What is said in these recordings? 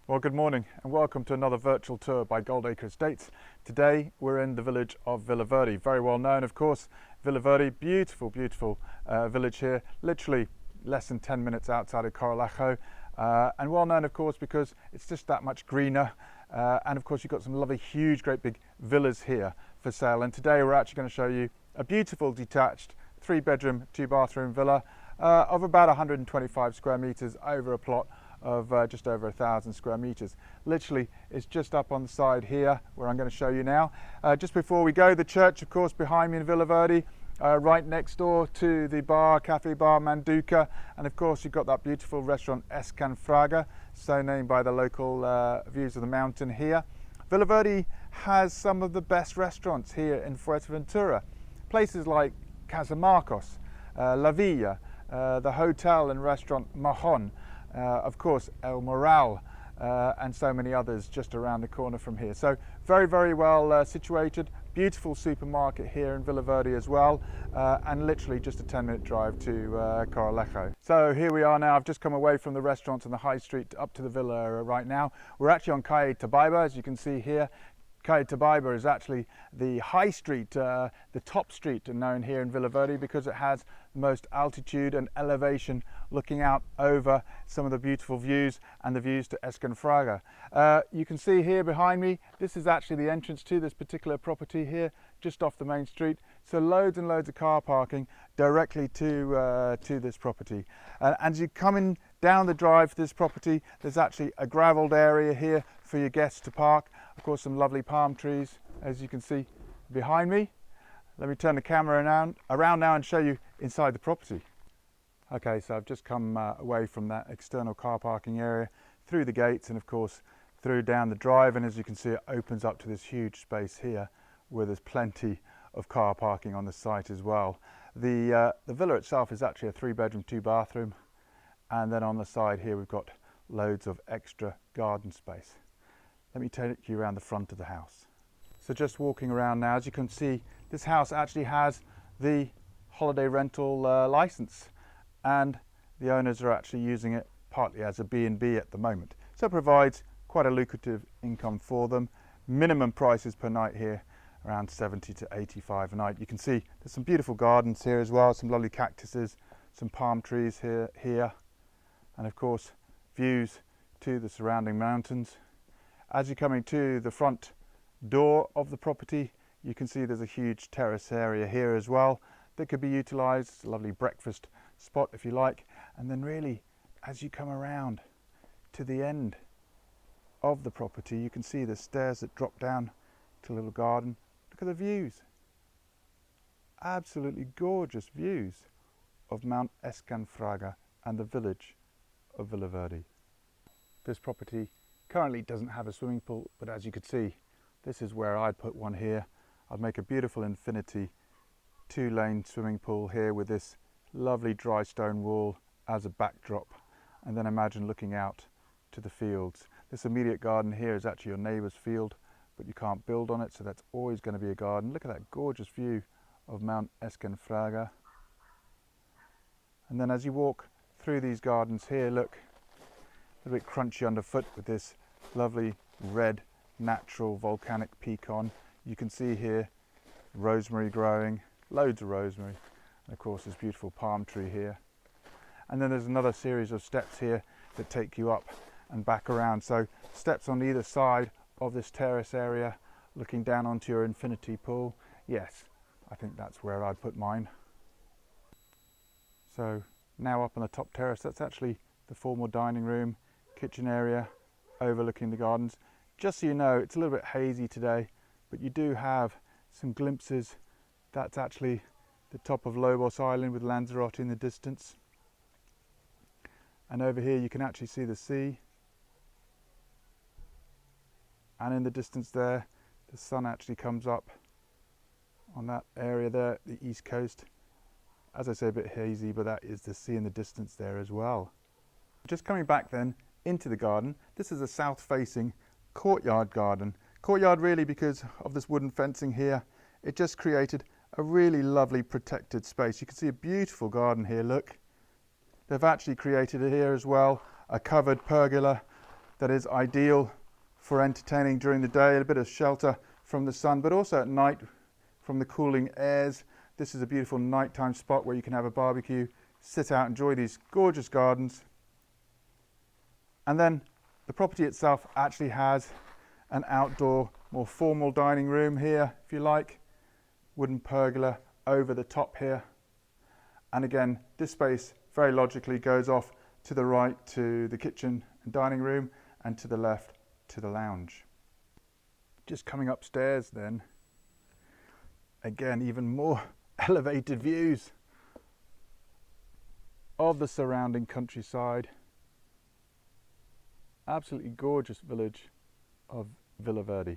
Well, good morning and welcome to another virtual tour by Goldacre Estates. Today we're in the village of Villaverde, very well known of course. Villaverde, beautiful, beautiful village here, literally less than 10 minutes outside of Goldacre, and well known of course because it's just that much greener, and of course you've got some lovely huge great big villas here for sale. And today we're actually going to show you a beautiful detached 3-bedroom 2-bathroom villa of about 125 square meters over a plot of just over 1,000 square meters. Literally, it's just up on the side here where I'm going to show you now. Just before we go, the church, of course, behind me in Villaverde, right next door to the cafe bar Manduca, and of course you've got that beautiful restaurant Escanfraga, so named by the local views of the mountain here. Villaverde has some of the best restaurants here in Fuerteventura. Places like Casa Marcos, La Villa, the hotel and restaurant Mahon, of course El Moral, and so many others just around the corner from here. So very, very well situated, beautiful supermarket here in Villaverde as well, and literally just a 10-minute drive to Goldacre. So here we are now. I've just come away from the restaurant and the high street up to the villa right now. We're actually on Calle Tabaiba, as you can see here. Calle Tabaiba is actually the high street, the top street known here in Villaverde because it has the most altitude and elevation looking out over some of the beautiful views and the views to Escanfraga. You can see here behind me, this is actually the entrance to this particular property here, just off the main street. So loads and loads of car parking directly to this property. As you come in down the drive for this property, there's actually a gravelled area here for your guests to park. Of course, some lovely palm trees, as you can see behind me. Let me turn the camera around now and show you inside the property. Okay, so I've just come away from that external car parking area, through the gates and of course through down the drive, and as you can see it opens up to this huge space here where there's plenty of car parking on the site as well. The villa itself is actually a 3-bedroom 2-bathroom, and then on the side here we've got loads of extra garden space. Let me take you around the front of the house. So just walking around now, as you can see, this house actually has the holiday rental license, and the owners are actually using it partly as a B&B at the moment. So it provides quite a lucrative income for them. Minimum prices per night here, around 70 to 85 a night. You can see there's some beautiful gardens here as well, some lovely cactuses, some palm trees here, and of course views to the surrounding mountains. As you're coming to the front door of the property, you can see there's a huge terrace area here as well that could be utilised, a lovely breakfast spot if you like. And then really, as you come around to the end of the property, you can see the stairs that drop down to a little garden. Look at the views. Absolutely gorgeous views of Mount Escanfraga and the village of Villaverde. This property currently doesn't have a swimming pool, but as you could see, this is where I'd put one here. I'd make a beautiful infinity 2-lane swimming pool here with this lovely dry stone wall as a backdrop, and then imagine looking out to the fields. This immediate garden here is actually your neighbour's field, but you can't build on it, so that's always going to be a garden. Look at that gorgeous view of Mount Escanfraga. And then as you walk through these gardens here, look, a little bit crunchy underfoot with this lovely red natural volcanic pecan. You can see here rosemary growing, loads of rosemary, and of course this beautiful palm tree here. And then there's another series of steps here that take you up and back around. So steps on either side of this terrace area looking down onto your infinity pool. Yes, I think that's where I'd put mine. So now up on the top terrace, that's actually the formal dining room, kitchen area overlooking the gardens. Just so you know, it's a little bit hazy today, but you do have some glimpses. That's actually the top of Lobos Island with Lanzarote in the distance. And over here you can actually see the sea. And in the distance there, the sun actually comes up on that area there, the east coast. As I say, a bit hazy, but that is the sea in the distance there as well. Just coming back then into the garden, this is a south-facing courtyard garden. Courtyard really because of this wooden fencing here. It just created a really lovely protected space. You can see a beautiful garden here, look. They've actually created here as well a covered pergola that is ideal for entertaining during the day, a bit of shelter from the sun, but also at night from the cooling airs. This is a beautiful nighttime spot where you can have a barbecue, sit out, enjoy these gorgeous gardens. And then the property itself actually has an outdoor, more formal dining room here, if you like. Wooden pergola over the top here. And again, this space very logically goes off to the right to the kitchen and dining room, and to the left to the lounge. Just coming upstairs then, again, even more elevated views of the surrounding countryside. Absolutely gorgeous village of Villaverde. You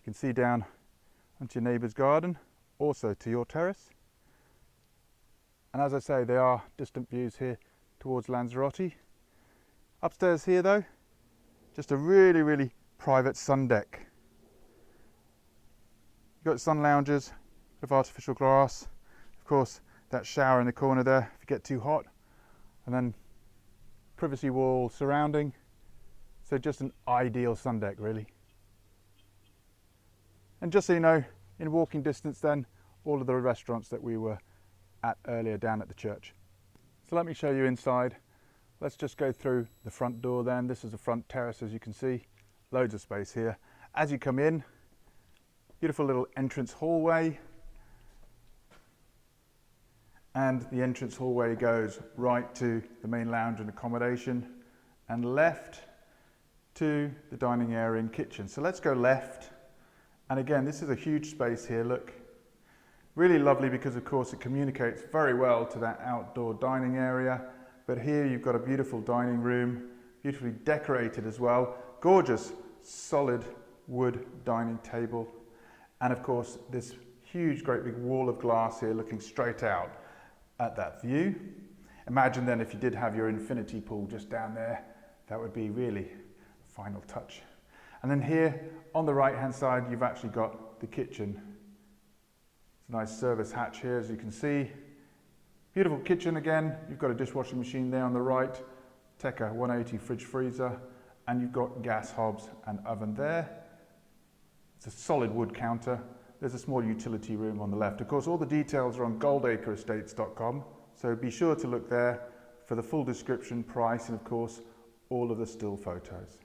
can see down onto your neighbour's garden, also to your terrace. And as I say, they are distant views here towards Lanzarote. Upstairs here though, just a really private sun deck. You've got sun lounges of artificial grass, of course that shower in the corner there if you get too hot, and then privacy wall surrounding, so just an ideal sun deck really. And just so you know, in walking distance then, all of the restaurants that we were at earlier down at the church. So let me show you inside. Let's just go through the front door then. This is the front terrace, as you can see. Loads of space here. As you come in, beautiful little entrance hallway. And the entrance hallway goes right to the main lounge and accommodation, and left to the dining area and kitchen. So let's go left. And again, this is a huge space here, look. Really lovely because of course it communicates very well to that outdoor dining area. But here you've got a beautiful dining room, beautifully decorated as well. Gorgeous solid wood dining table. And of course this huge, great big wall of glass here looking straight out at that view. Imagine then if you did have your infinity pool just down there, that would be really a final touch. And then here on the right hand side, you've actually got the kitchen. It's a nice service hatch here, as you can see. Beautiful kitchen again. You've got a dishwashing machine there on the right, Tekka 180 fridge freezer, and you've got gas hobs and oven there. It's a solid wood counter. There's a small utility room on the left. Of course, all the details are on goldacreestates.com, so be sure to look there for the full description, price, and of course, all of the still photos.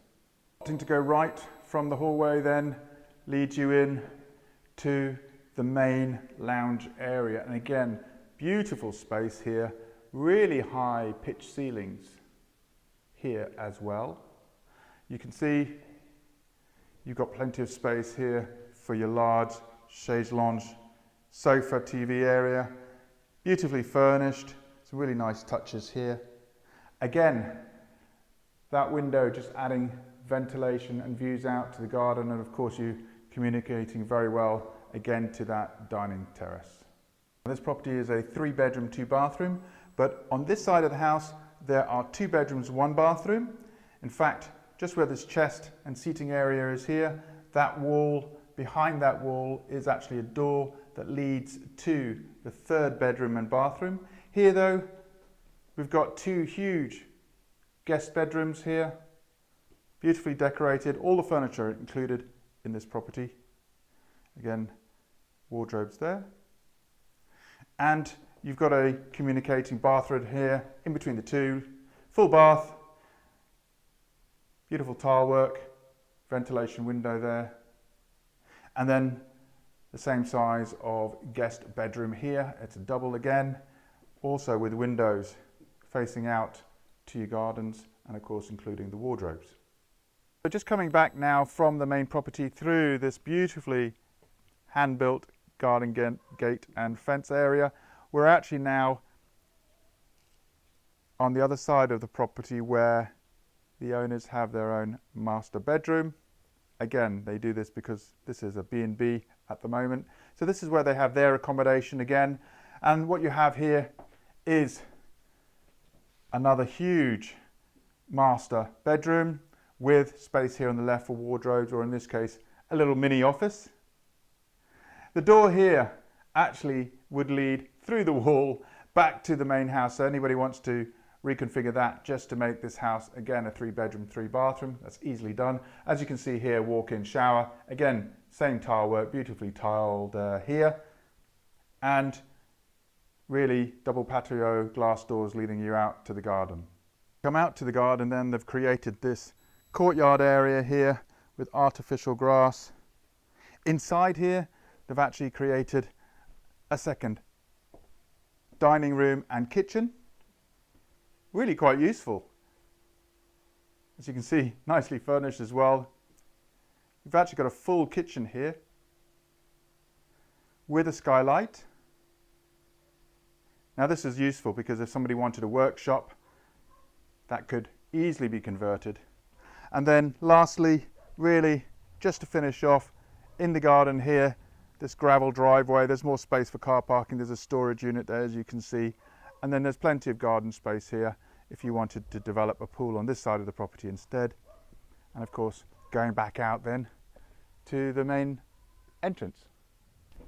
Opting to go right from the hallway then leads you in to the main lounge area. And again, beautiful space here, really high pitch ceilings here as well. You can see you've got plenty of space here for your large chaise lounge sofa TV area, beautifully furnished, some really nice touches here. Again, that window just adding ventilation and views out to the garden, and of course you communicating very well again to that dining terrace. This property is a 3-bedroom, 2-bathroom, but on this side of the house there are 2 bedrooms, 1 bathroom. In fact, just where this chest and seating area is here, that wall, behind that wall is actually a door that leads to the 3rd bedroom and bathroom. Here though, we've got 2 huge guest bedrooms here, beautifully decorated, all the furniture included in this property. Again, wardrobes there. And you've got a communicating bathroom here in between the 2, full bath, beautiful tile work, ventilation window there. And then the same size of guest bedroom here. It's a double again, also with windows facing out to your gardens and of course including the wardrobes. So just coming back now from the main property through this beautifully hand-built garden gate and fence area, we're actually now on the other side of the property where the owners have their own master bedroom. Again, they do this because this is a B&B at the moment. So this is where they have their accommodation again. And what you have here is another huge master bedroom with space here on the left for wardrobes, or in this case, a little mini office. The door here actually would lead through the wall back to the main house. So anybody wants to reconfigure that just to make this house, again, a 3-bedroom, 3-bathroom. That's easily done. As you can see here, walk-in shower. Again, same tile work, beautifully tiled here. And really double patio glass doors leading you out to the garden. Come out to the garden, then they've created this courtyard area here with artificial grass. Inside here, they've actually created a second dining room and kitchen. Really quite useful. As you can see, nicely furnished as well. You've actually got a full kitchen here with a skylight. Now this is useful because if somebody wanted a workshop, that could easily be converted. And then lastly, really just to finish off, in the garden here, this gravel driveway, there's more space for car parking, there's a storage unit there as you can see, and then there's plenty of garden space here if you wanted to develop a pool on this side of the property instead. And of course, going back out then to the main entrance.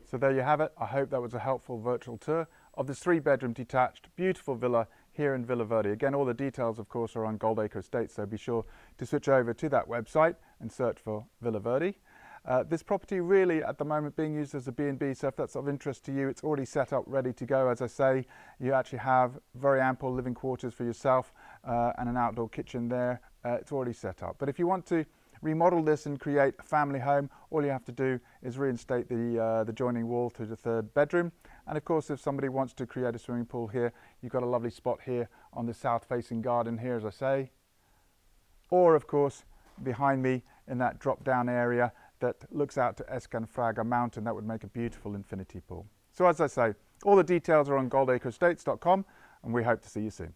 So there you have it. I hope that was a helpful virtual tour of this 3-bedroom detached beautiful villa here in Villaverde. Again, all the details of course are on Goldacre Estate, so be sure to switch over to that website and search for Villaverde. This property really at the moment being used as a B&B, so if that's of interest to you, it's already set up ready to go. As I say, you actually have very ample living quarters for yourself and an outdoor kitchen there. It's already set up. But if you want to remodel this and create a family home, all you have to do is reinstate the joining wall to the 3rd bedroom. And of course, if somebody wants to create a swimming pool here, you've got a lovely spot here on the south facing garden here, as I say. Or of course, behind me in that drop down area that looks out to Escanfraga Mountain, that would make a beautiful infinity pool. So as I say, all the details are on goldacreestates.com, and we hope to see you soon.